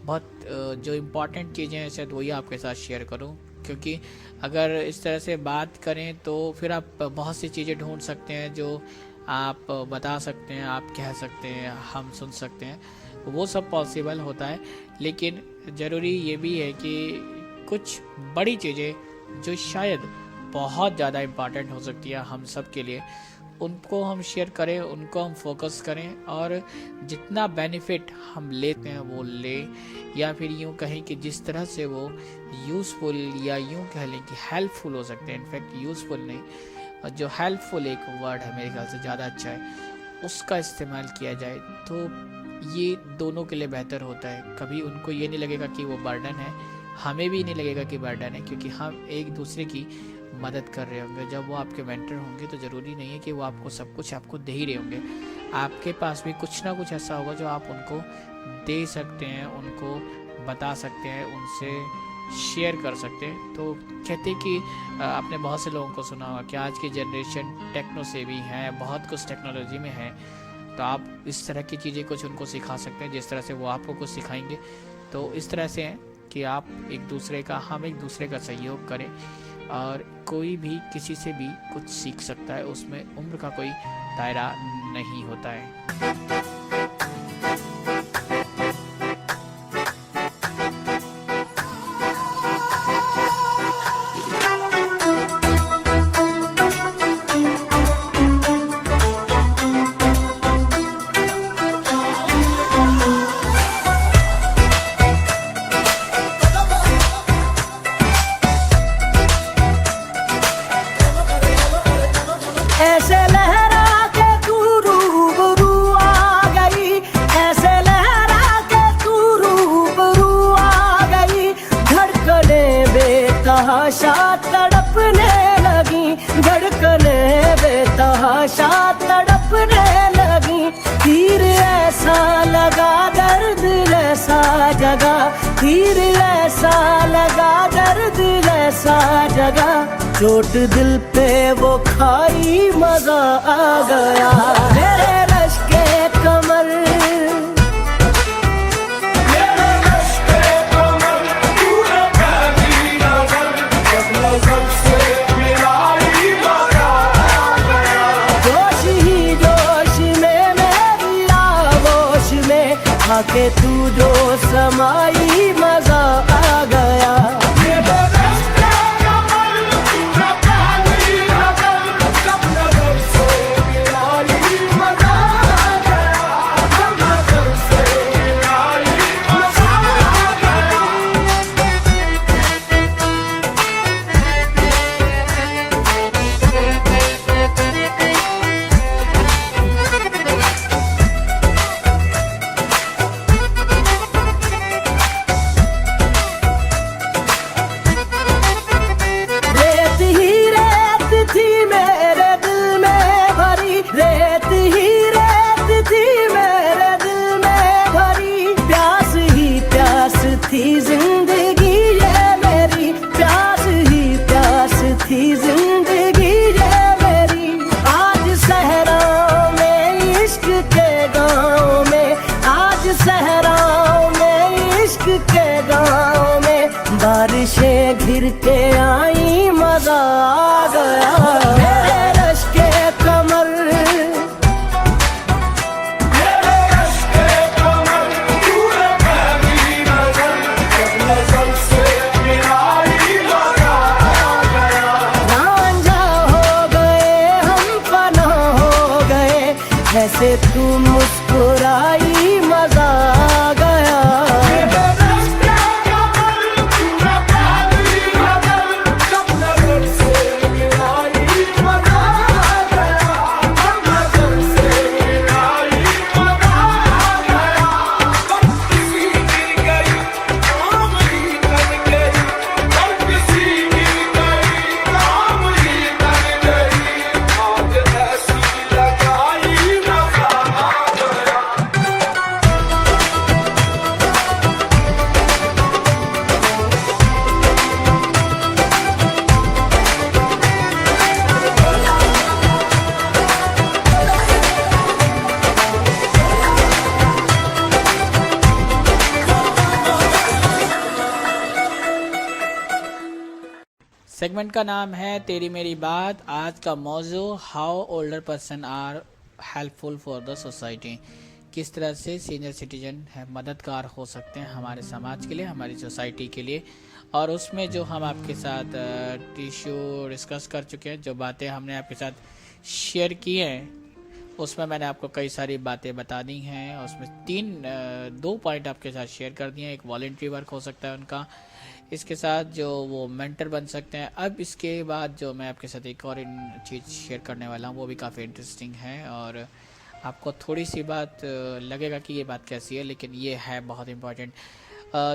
बहुत जो इम्पॉर्टेंट चीज़ें हैं शायद वही आपके साथ शेयर करूँ, क्योंकि अगर इस तरह से बात करें तो फिर आप बहुत सी चीज़ें ढूंढ सकते हैं जो आप बता सकते हैं, आप कह सकते हैं, हम सुन सकते हैं, वो सब पॉसिबल होता है। लेकिन ज़रूरी ये भी है कि कुछ बड़ी चीज़ें जो शायद बहुत ज़्यादा इम्पॉर्टेंट हो सकती है हम सब के लिए, उनको हम शेयर करें, उनको हम फोकस करें, और जितना बेनिफिट हम लेते हैं वो लें, या फिर यूँ कहें कि जिस तरह से वो यूज़फुल, या यूँ कह लें कि हेल्पफुल हो सकते हैं। इनफैक्ट यूज़फुल नहीं, जो हेल्पफुल एक वर्ड है मेरे ख्याल से ज़्यादा अच्छा है, उसका इस्तेमाल किया जाए तो ये दोनों के लिए बेहतर होता है। कभी उनको ये नहीं लगेगा कि वो बर्डन है, हमें भी नहीं लगेगा कि बर्डन है, क्योंकि हम एक दूसरे की मदद कर रहे होंगे। जब वो आपके मेंटर होंगे तो ज़रूरी नहीं है कि वो आपको सब कुछ आपको दे ही रहे होंगे, आपके पास भी कुछ ना कुछ ऐसा होगा जो आप उनको दे सकते हैं, उनको बता सकते हैं, उनसे शेयर कर सकते हैं। तो कहते कि आपने बहुत से लोगों को सुना होगा कि आज की जनरेशन टेक्नो से भी है, बहुत कुछ टेक्नोलॉजी में है, तो आप इस तरह की चीज़ें कुछ उनको सिखा सकते हैं जिस तरह से वो आपको कुछ सिखाएंगे। तो इस तरह से है कि आप एक दूसरे का, हम एक दूसरे का सहयोग करें, और कोई भी किसी से भी कुछ सीख सकता है, उसमें उम्र का कोई दायरा नहीं होता है। ऐसे लहरा के तू रूबरू आ, ऐसा जगा, तीर ऐसा लगा, दर्द ऐसा जगा, चोट दिल पे वो खाई, मजा आ गया। मेरे रश के कमर, जोश ही जोश में मेरी आगोश में आके तू जो समाई, मजा आ गया। रेत ही रेत थी मेरे दिल में भरी, रेत ही रेत थी मेरे दिल में भरी, प्यास ही प्यास थी जिंदगी ये मेरी, प्यास ही प्यास थी जिंदगी ये मेरी। आज सहराओं में इश्क के गाँव में, आज सहराओं में इश्क के गाँव में, बारिशें घिर के आई, मजा आ गया। मेरे रश के कमर, रांझा हो गए हम, फना हो गए, ऐसे तू मुस्कुराई, मजा आ गया। सेगमेंट का नाम है तेरी मेरी बात। आज का मौजू how older person are helpful for the society. किस तरह से सीनियर सिटीजन है मददगार हो सकते हैं हमारे समाज के लिए, हमारी सोसाइटी के लिए। और उसमें जो हम आपके साथ टिश्यू डिस्कस कर चुके हैं, जो बातें हमने आपके साथ शेयर की हैं, उसमें मैंने आपको कई सारी बातें बता दी हैं। उसमें दो पॉइंट आपके साथ शेयर कर दिए हैं। एक वॉलंटरी वर्क हो सकता है उनका, इसके साथ जो वो मेंटर बन सकते हैं। अब इसके बाद जो मैं आपके साथ एक और चीज़ शेयर करने वाला हूँ, वो भी काफ़ी इंटरेस्टिंग है और आपको थोड़ी सी बात लगेगा कि ये बात कैसी है, लेकिन ये है बहुत इम्पोर्टेंट।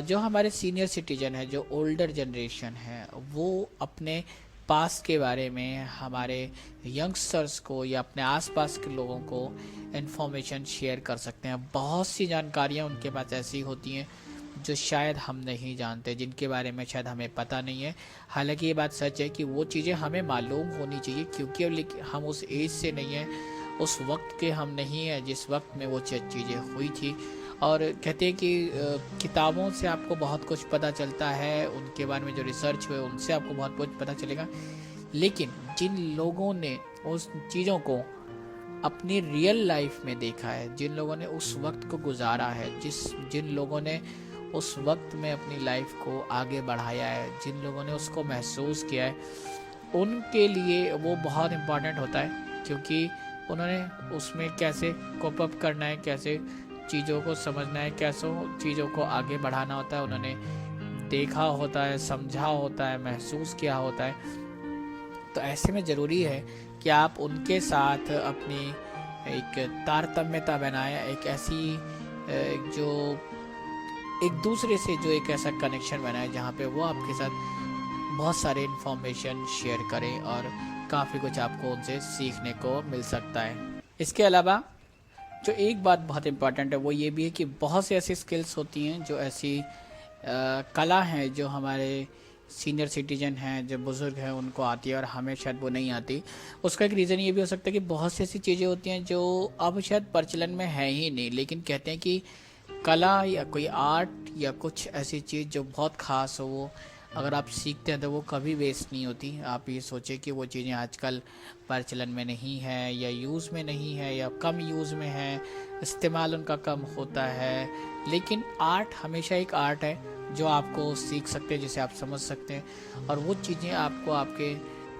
जो हमारे सीनियर सिटीजन है, जो ओल्डर जनरेशन है, वो अपने पास के बारे में हमारे यंगस्टर्स को या अपने आसपास के लोगों को इन्फॉर्मेशन शेयर कर सकते हैं। बहुत सी जानकारियाँ उनके पास ऐसी होती हैं जो शायद हम नहीं जानते, जिनके बारे में शायद हमें पता नहीं है। हालांकि ये बात सच है कि वो चीज़ें हमें मालूम होनी चाहिए, क्योंकि हम उस एज से नहीं हैं, उस वक्त के हम नहीं हैं जिस वक्त में वो चीज़ें हुई थी। और कहते हैं कि किताबों से आपको बहुत कुछ पता चलता है, उनके बारे में जो रिसर्च हुए उनसे आपको बहुत कुछ पता चलेगा, लेकिन जिन लोगों ने उस चीज़ों को अपनी रियल लाइफ में देखा है, जिन लोगों ने उस वक्त को गुजारा है, जिन लोगों ने उस वक्त में अपनी लाइफ को आगे बढ़ाया है, जिन लोगों ने उसको महसूस किया है, उनके लिए वो बहुत इम्पॉर्टेंट होता है, क्योंकि उन्होंने उसमें कैसे कोप अप करना है, कैसे चीज़ों को समझना है, कैसे चीज़ों को आगे बढ़ाना होता है, उन्होंने देखा होता है, समझा होता है, महसूस किया होता है। तो ऐसे में ज़रूरी है कि आप उनके साथ अपनी एक तारतम्यता बनाएं, एक दूसरे से जो एक ऐसा कनेक्शन बनाए जहाँ पे वो आपके साथ बहुत सारे इन्फॉर्मेशन शेयर करें और काफ़ी कुछ आपको उनसे सीखने को मिल सकता है। इसके अलावा जो एक बात बहुत इम्पॉर्टेंट है वो ये भी है कि बहुत सी ऐसी स्किल्स होती हैं जो ऐसी कला हैं जो हमारे सीनियर सिटीजन हैं, जो बुज़ुर्ग हैं, उनको आती है और हमें शायद वो नहीं आती। उसका एक रीज़न ये भी हो सकता है कि बहुत सी ऐसी चीज़ें होती हैं जो अब शायद प्रचलन में है ही नहीं, लेकिन कहते हैं कि कला या कोई आर्ट या कुछ ऐसी चीज़ जो बहुत ख़ास हो, वो अगर आप सीखते हैं तो वो कभी वेस्ट नहीं होती। आप ये सोचें कि वो चीज़ें आजकल प्रचलन में नहीं है या यूज़ में नहीं है या कम यूज़ में है, इस्तेमाल उनका कम होता है, लेकिन आर्ट हमेशा एक आर्ट है जो आपको सीख सकते हैं, जिसे आप समझ सकते हैं। और वो चीज़ें आपको आपके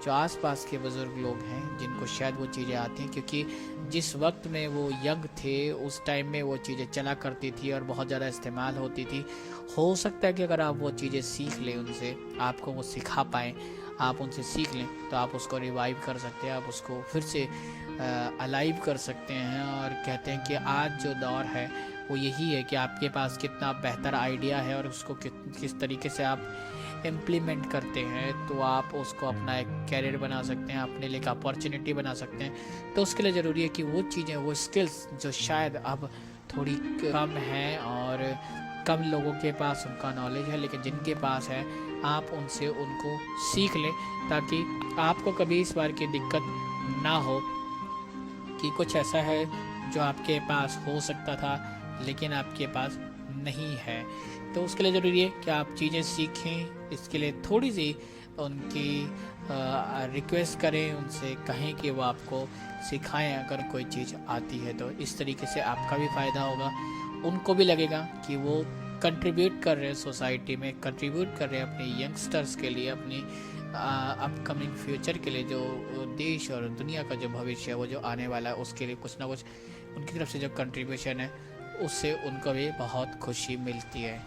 जो आसपास के बुज़ुर्ग लोग हैं जिनको शायद वो चीज़ें आती हैं, क्योंकि जिस वक्त में वो यंग थे उस टाइम में वो चीज़ें चला करती थी और बहुत ज़्यादा इस्तेमाल होती थी। हो सकता है कि अगर आप वो चीज़ें सीख लें उनसे, आपको वो सिखा पाएँ, आप उनसे सीख लें तो आप उसको रिवाइव कर सकते हैं, आप उसको फिर से अलाइव कर सकते हैं। और कहते हैं कि आज जो दौर है वो यही है कि आपके पास कितना बेहतर आइडिया है और उसको किस तरीके से आप इम्प्लीमेंट करते हैं, तो आप उसको अपना एक कैरियर बना सकते हैं, अपने लिए एक अपॉर्चुनिटी बना सकते हैं। तो उसके लिए ज़रूरी है कि वो चीज़ें, वो स्किल्स जो शायद अब थोड़ी कम हैं और कम लोगों के पास उनका नॉलेज है, लेकिन जिनके पास है आप उनसे उनको सीख लें, ताकि आपको कभी इस बार की दिक्कत ना हो कि कुछ ऐसा है जो आपके पास हो सकता था लेकिन आपके पास नहीं है। तो उसके लिए ज़रूरी है कि आप चीज़ें सीखें। इसके लिए थोड़ी सी उनकी रिक्वेस्ट करें, उनसे कहें कि वो आपको सिखाएं अगर कोई चीज़ आती है तो। इस तरीके से आपका भी फ़ायदा होगा, उनको भी लगेगा कि वो कंट्रीब्यूट कर रहे हैं सोसाइटी में, कंट्रीब्यूट कर रहे हैं अपने यंगस्टर्स के लिए, अपनी अपकमिंग फ्यूचर के लिए, जो देश और दुनिया का जो भविष्य है वो जो आने वाला है उसके लिए कुछ ना कुछ उनकी तरफ से जो कंट्रीब्यूशन है उससे उनको भी बहुत खुशी मिलती है।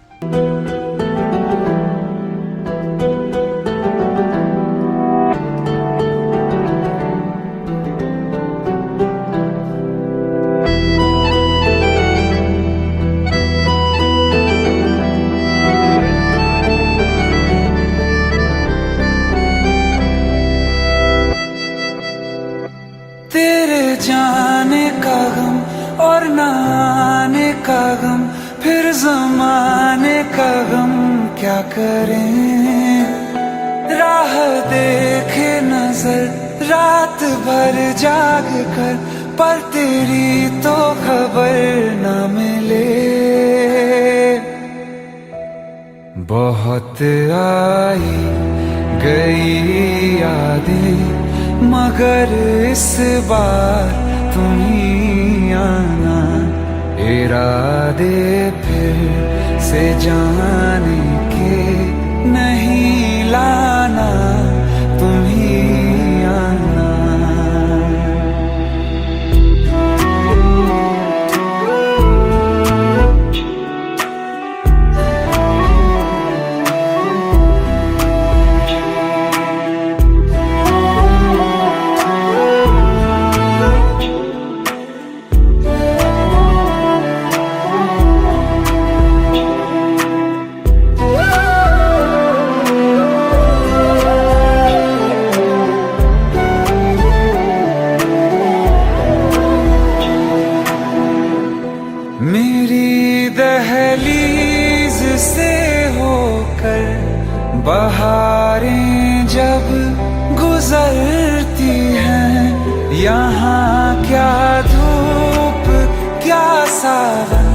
तेरे जाने का गम और न आने का गम, फिर जमाने का गम क्या करें। राह देखे नजर रात भर जाग कर, पर तेरी तो खबर न मिले। बहुत आई गई यादें मगर इस बार तुम ही आना। इरादे फिर से जाने के नहीं लाना, तुम ही आना। मेरी दहलीज से होकर बहारें जब गुजरती हैं, यहाँ क्या धूप क्या सावन,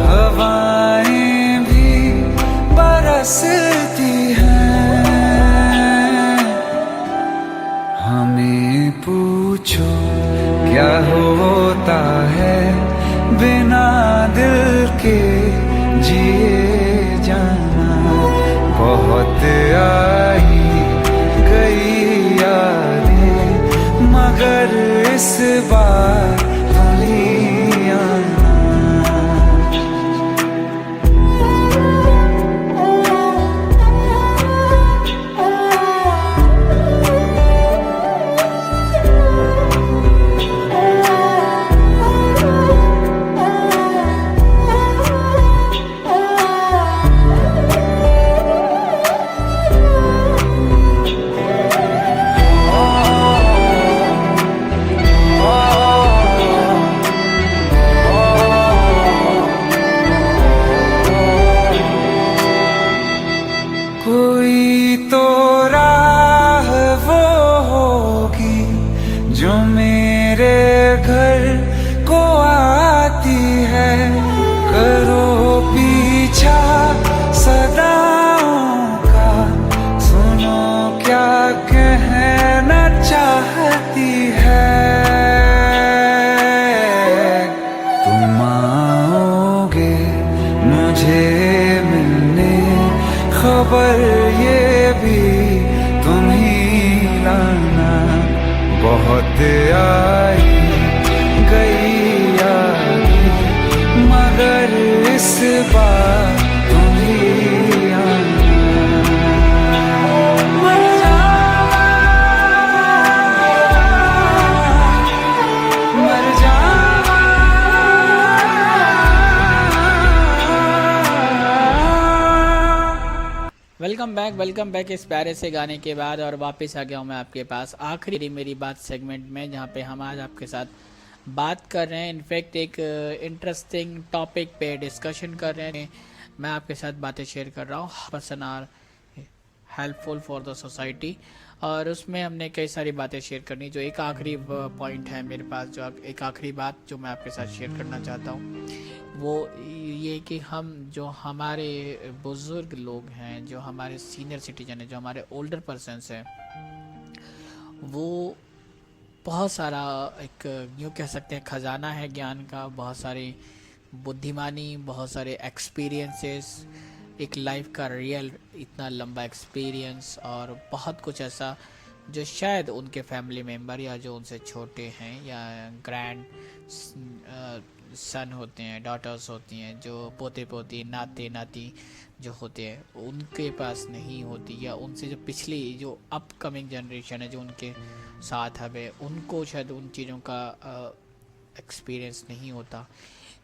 हवाएं भी बरसती हैं। हमें पूछो क्या होता है बिना दिल के जिए जाना। बहुत आई गई यादें मगर इस बार तुम ही आना। पर ये भी तुम ही लाना। बहुत आई गई यादें मगर इस बार तुम ही आना। मर जावा, मर जावा। वेलकम बैक इस प्यारे से गाने के बाद। और वापस आ गया हूँ मैं आपके पास आखिरी मेरी बात सेगमेंट में, जहाँ पे हम आज आपके साथ बात कर रहे हैं। इनफैक्ट एक इंटरेस्टिंग टॉपिक पे डिस्कशन कर रहे हैं। मैं आपके साथ बातें शेयर कर रहा हूँ, person are helpful for the society. और उसमें हमने कई सारी बातें शेयर करनी। जो एक आखिरी पॉइंट है मेरे पास, जो एक आखिरी बात जो मैं आपके साथ शेयर करना चाहता हूँ, वो ये कि हम जो हमारे बुज़ुर्ग लोग हैं, जो हमारे सीनियर सिटीजन हैं, जो हमारे ओल्डर पर्सन्स हैं, वो बहुत सारा एक यूँ कह सकते हैं खजाना है ज्ञान का, बहुत सारी बुद्धिमानी, बहुत सारे एक्सपीरियंसेस, एक लाइफ का रियल इतना लंबा एक्सपीरियंस और बहुत कुछ ऐसा जो शायद उनके फैमिली मेम्बर या जो उनसे छोटे हैं या ग्रैंड सन होते हैं, डॉटर्स होती हैं, जो पोते पोती नाते नाती जो होते हैं, उनके पास नहीं होती, या उनसे जो पिछली जो अपकमिंग जनरेशन है जो उनके साथ है, उनको शायद उन चीज़ों का एक्सपीरियंस नहीं होता।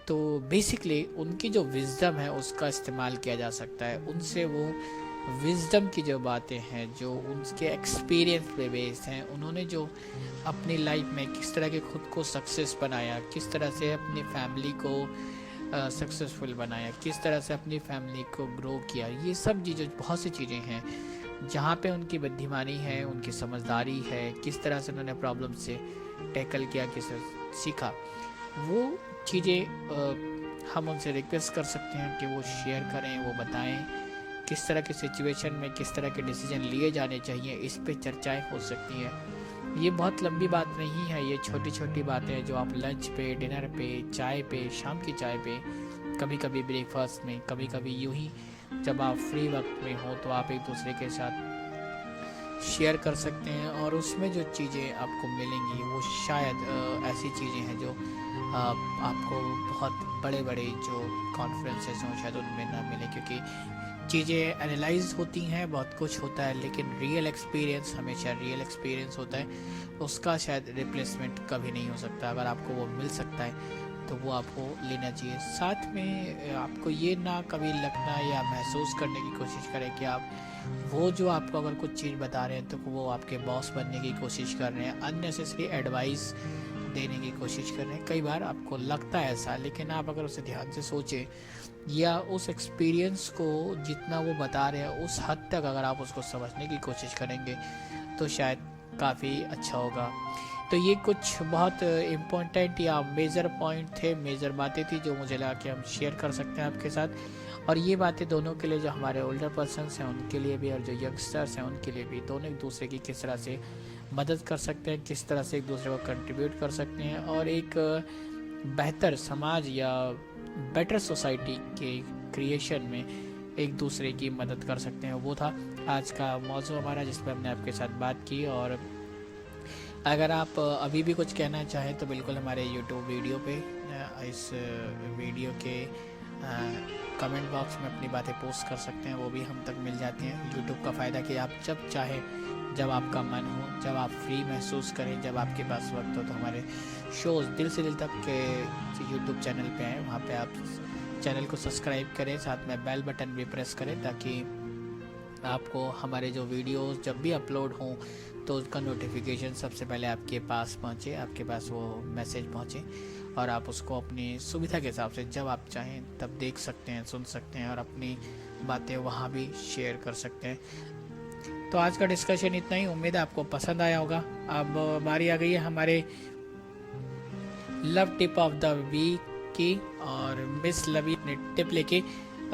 तो बेसिकली उनकी जो विजडम है उसका इस्तेमाल किया जा सकता है। उनसे वो विजडम की जो बातें हैं, जो उनके एक्सपीरियंस पे बेस्ड हैं, उन्होंने जो अपनी लाइफ में किस तरह के खुद को सक्सेस बनाया, किस तरह से अपनी फैमिली को सक्सेसफुल बनाया, किस तरह से अपनी फैमिली को ग्रो किया, ये सब चीज़ें, बहुत सी चीज़ें हैं जहाँ पे उनकी बुद्धिमानी है, उनकी समझदारी है, किस तरह से उन्होंने प्रॉब्लम से टैकल किया, किस सीखा, वो चीज़ें हम उनसे रिक्वेस्ट कर सकते हैं कि वो शेयर करें, वो बताएं किस तरह की सिचुएशन में किस तरह के डिसीजन लिए जाने चाहिए। इस पे चर्चाएं हो सकती हैं। ये बहुत लंबी बात नहीं है, ये छोटी छोटी बातें हैं जो आप लंच पे, डिनर पे, चाय पे, शाम की चाय पे, कभी कभी ब्रेकफास्ट में, कभी कभी यूं ही जब आप फ्री वक्त में हो तो आप एक दूसरे के साथ शेयर कर सकते हैं। और उसमें जो चीज़ें आपको मिलेंगी वो शायद ऐसी चीज़ें हैं जो आपको बहुत बड़े बड़े जो कॉन्फ्रेंसेस हों शायद उनमें ना मिले, क्योंकि चीज़ें एनालाइज होती हैं, बहुत कुछ होता है, लेकिन रियल एक्सपीरियंस हमेशा रियल एक्सपीरियंस होता है, उसका शायद रिप्लेसमेंट कभी नहीं हो सकता। अगर आपको वो मिल सकता है तो वो आपको लेना चाहिए। साथ में आपको ये ना कभी लगना या महसूस करने की कोशिश करें कि आप वो जो आपको अगर कुछ चीज़ बता रहे हैं तो वो आपके बॉस बनने की कोशिश कर रहे हैं, अननेसेसरी एडवाइस देने की कोशिश कर रहे हैं। कई बार आपको लगता है ऐसा, लेकिन आप अगर उसे ध्यान से सोचें या उस एक्सपीरियंस को जितना वो बता रहे हैं उस हद तक अगर आप उसको समझने की कोशिश करेंगे तो शायद काफ़ी अच्छा होगा। तो ये कुछ बहुत इम्पोर्टेंट या मेजर पॉइंट थे, मेजर बातें थी जो मुझे लगा कि हम शेयर कर सकते हैं आपके साथ। और ये बातें दोनों के लिए, जो हमारे ओल्डर पर्सन्स हैं उनके लिए भी और जो यंगस्टर्स हैं उनके लिए भी, दोनों एक दूसरे की किस तरह से मदद कर सकते हैं, किस तरह से एक दूसरे को कंट्रीब्यूट कर सकते हैं और एक बेहतर समाज या बेटर सोसाइटी के क्रिएशन में एक दूसरे की मदद कर सकते हैं। वो था आज का मौजू हमारा जिस पर हमने आपके साथ बात की। और अगर आप अभी भी कुछ कहना चाहें तो बिल्कुल हमारे YouTube वीडियो पे इस वीडियो के कमेंट बॉक्स में अपनी बातें पोस्ट कर सकते हैं, वो भी हम तक मिल जाती हैं। YouTube का फ़ायदा कि आप जब चाहें, जब आपका मन हो, जब आप फ्री महसूस करें, जब आपके पास वक्त हो, तो हमारे शोज़ दिल से दिल तक के YouTube चैनल पे आएँ, वहाँ पे आप चैनल को सब्सक्राइब करें, साथ में बेल बटन भी प्रेस करें ताकि आपको हमारे जो वीडियोस जब भी अपलोड हों तो उसका नोटिफिकेशन सबसे पहले आपके पास पहुँचे, आपके पास वो मैसेज पहुँचे और आप उसको अपनी सुविधा के हिसाब से जब आप चाहें तब देख सकते हैं, सुन सकते हैं और अपनी बातें वहाँ भी शेयर कर सकते हैं। तो आज का डिस्कशन इतना ही, उम्मीद है आपको पसंद आया होगा। अब बारी आ गई है हमारे love tip of the week की और मिस लवी अपने टिप लेके,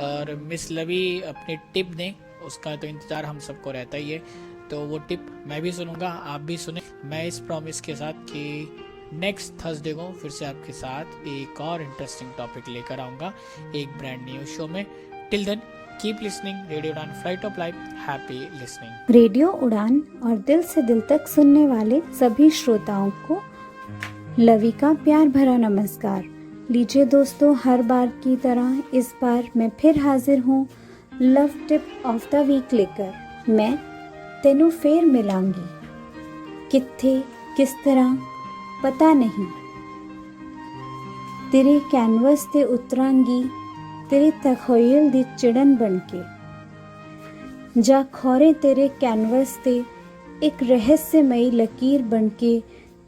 और मिस लवी अपनी टिप दें उसका तो इंतज़ार हम सबको रहता ही है। तो वो टिप मैं भी सुनूंगा, आप भी सुने, मैं इस प्रॉमिस के साथ कि नेक्स्ट थर्सडे को फिर से आपके साथ एक और इंटरेस्टिंग टॉपिक लेकर आऊँगा एक ब्रांड न्यू शो में। Till then keep listening radio Udaan flight of life. Happy listening. Radio Udaan और दिल से दिल तक सुनने वाले सभी श्रोताओं को लवी का प्यार भरा नमस्कार। लीजिए दोस्तों, हर बार की तरह इस बार मैं फिर हाजिर हूँ love tip of the week लेकर। मैं तेनू फेर मिलांगी, कित्थे किस तरह पता नहीं, तेरे कैनवस ते उतरांगी, तेरे तखोयल दी चिड़न बनके, जा खोरे तेरे कैनवस ते एक रहस्यमयी लकीर बनके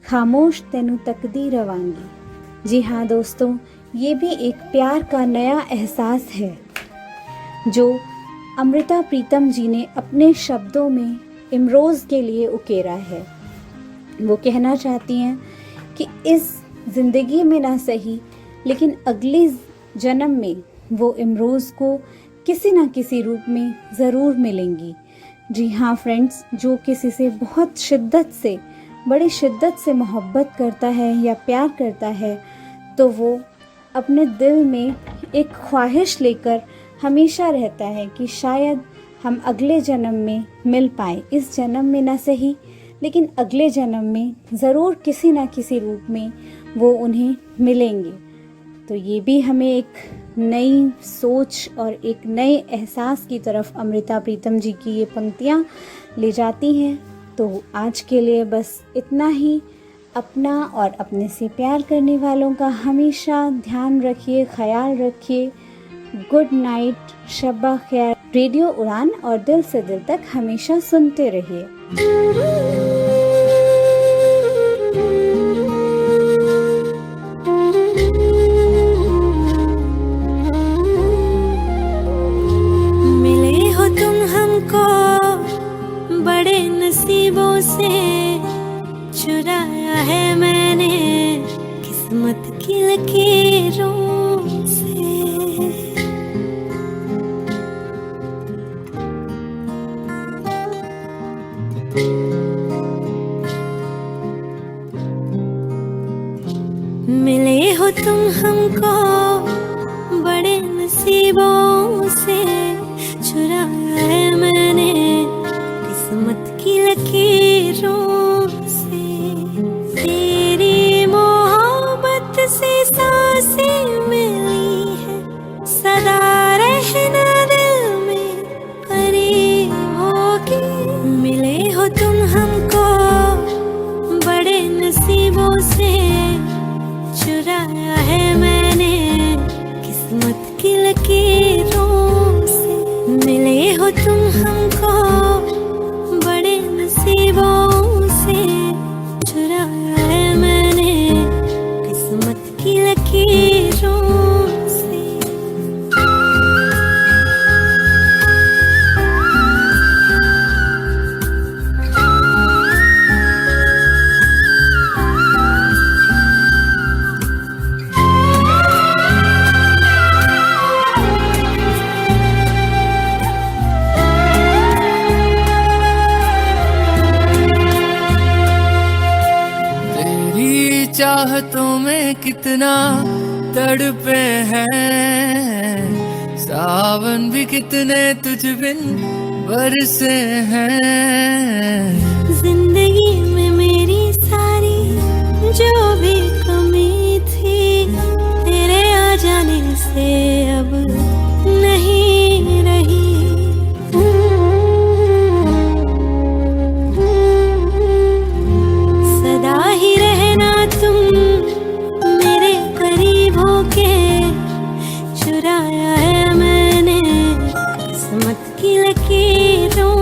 खामोश तेनू तकदी रवांगी। जी हाँ दोस्तों, ये भी एक प्यार का नया एहसास है जो अमृता प्रीतम जी ने अपने शब्दों में इमरोज़ के लिए उकेरा है। वो कहना चाहती हैं कि इस ज़िंदगी में ना सही लेकिन अगले जन्म में वो इमरोज़ को किसी न किसी रूप में ज़रूर मिलेंगी। जी हाँ फ्रेंड्स, जो किसी से बहुत शिद्दत से, बड़ी शिद्दत से मोहब्बत करता है या प्यार करता है तो वो अपने दिल में एक ख्वाहिश लेकर हमेशा रहता है कि शायद हम अगले जन्म में मिल पाएँ। इस जन्म में ना सही लेकिन अगले जन्म में ज़रूर किसी न किसी रूप में वो उन्हें मिलेंगे। तो ये भी हमें एक नई सोच और एक नए एहसास की तरफ अमृता प्रीतम जी की ये पंक्तियाँ ले जाती हैं। तो आज के लिए बस इतना ही। अपना और अपने से प्यार करने वालों का हमेशा ध्यान रखिए, ख्याल रखिए। गुड नाइट, शब्बा खैर। रेडियो उड़ान और दिल से दिल तक हमेशा सुनते रहिए। मिले हो तुम हमको बड़े नसीबों से, चुराया है मैंने किस्मत की लकीरों से। मिले हो तुम हमको बड़े नसीबों से, चुराया है मैंने किस्मत की लकीरों से। तेरी मोहब्बत से सांसें मिली है, सदा रहना दिल में करीब होगी। मिले हो तुम हमको बड़े नसीबों से, चुराया है मैंने किस्मत की लकीरों से। मिले हो तुम हमको बड़े नसीबों से, चुराया है मैंने किस्मत की लकीरों से। चाहतों में कितना तड़पे हैं, सावन भी कितने तुझ बिन बरसे हैं। जिंदगी में मेरी सारी जो भी कमी थी, तेरे आ जाने से अब नहीं रही। सदा ही रहना तुम मेरे करीब होके, चुराया है मैंने किस्मत की लकीरों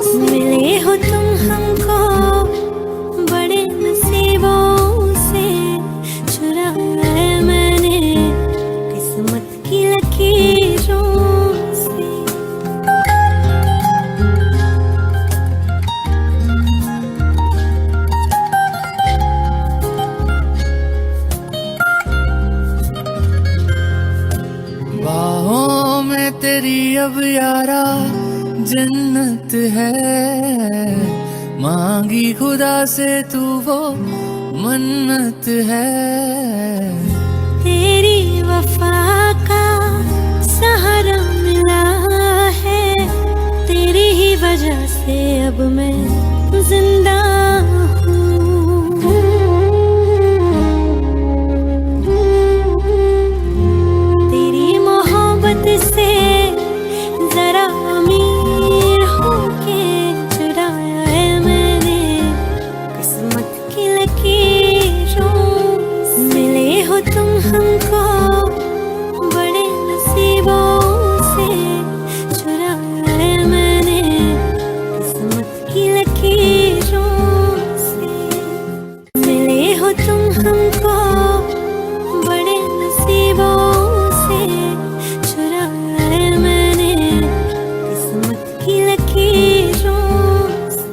से। मिले हो तुम हमको बड़े नसीबों से, चुराया है मैंने किस्मत की लकीरों से। बाहों में तेरी अब यारा जन्नत है, मांगी खुदा से तू वो मन्नत है। तेरी वफा का सहारा मिला जिंदा हूँ। तेरी मोहब्बत से जरा अमीर होके चुराया है मैंने किस्मत की लकीरों। मिले हो तुम हमको